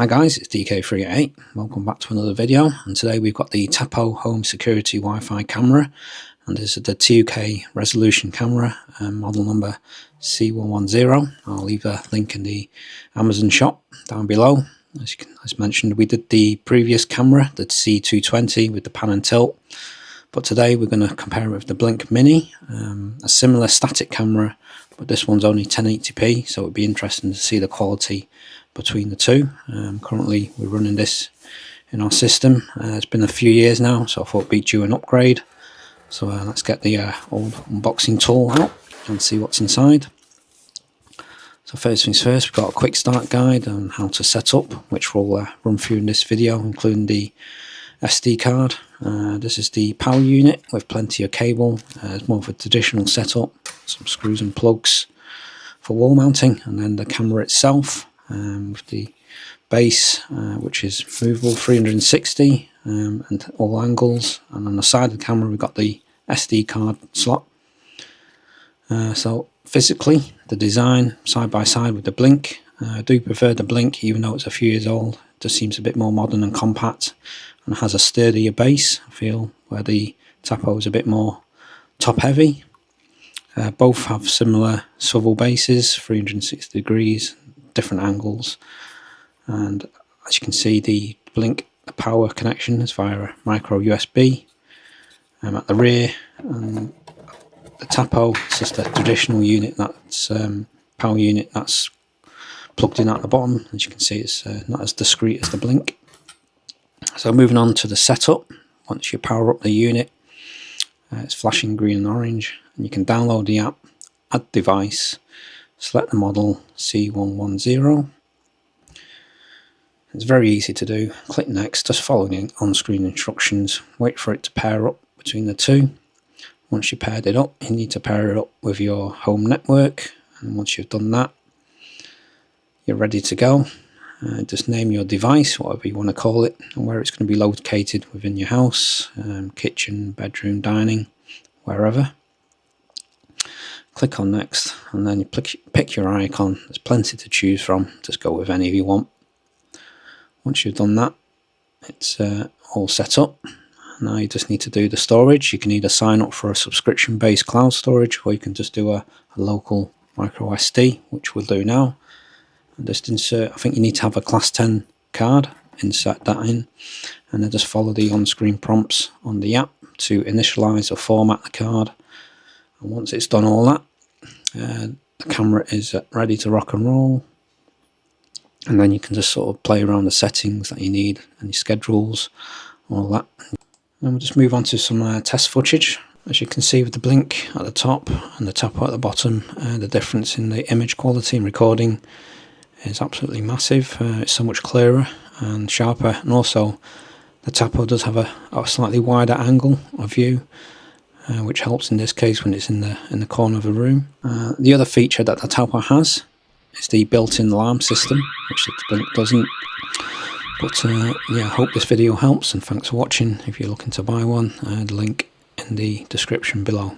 Hi guys, it's DK388. Welcome back to another video, and today we've got the Tapo home security Wi-Fi camera, and this is the 2K resolution camera, model number C110. I'll leave a link in the Amazon shop down below. As mentioned, we did the previous camera, the C220 with the pan and tilt, but today we're going to compare it with the Blink Mini, a similar static camera, but this one's only 1080p, so it'd be interesting to see the quality between the two. Currently we're running this in our system. It's been a few years now, so I thought it'd be due an upgrade. So let's get the old unboxing tool out and see what's inside. So first things first, we've got a quick start guide on how to set up, which we'll run through in this video, including the SD card. This is the power unit with plenty of cable. It's more of a traditional setup, some screws and plugs for wall mounting, and then the camera itself with the base, which is movable 360 and all angles, and on the side of the camera we've got the SD card slot. So physically, the design side by side with the Blink. I do prefer the Blink, even though it's a few years old. It just seems a bit more modern and compact, and has a sturdier base, I feel, where the Tapo is a bit more top heavy. Both have similar swivel bases, 360 degrees, different angles, and as you can see, the Blink power connection is via a micro USB at the rear, and the Tapo is just a traditional unit, that's power unit that's plugged in at the bottom. As you can see, it's not as discreet as the Blink. So moving on to the setup, once you power up the unit, it's flashing green and orange, and you can download the app, add device, select the model C110. It's very easy to do. Click next, just follow the on-screen instructions, wait for it to pair up between the two. Once you've paired it up, you need to pair it up with your home network, and once you've done that, you're ready to go. Just name your device, whatever you want to call it, and where it's going to be located within your house, kitchen, bedroom, dining, wherever. Click on next, and then you pick your icon. There's plenty to choose from, just go with any you want. Once you've done that, it's all set up. Now you just need to do the storage. You can either sign up for a subscription based cloud storage, or you can just do a local micro SD, which we'll do now. And just insert, I think you need to have a class 10 card, insert that in, and then just follow the on-screen prompts on the app to initialize or format the card. And once it's done all that, the camera is ready to rock and roll, and then you can just sort of play around the settings that you need and your schedules, all that. And we'll just move on to some test footage. As you can see with the Blink at the top and the Tapo at the bottom, the difference in the image quality and recording is absolutely massive. It's so much clearer and sharper, and also the Tapo does have a slightly wider angle of view, which helps in this case when it's in the corner of a room. The other feature that the Tapo has is the built-in alarm system, which the Blink doesn't. But yeah, I hope this video helps, and thanks for watching. If you're looking to buy one, the link in the description below.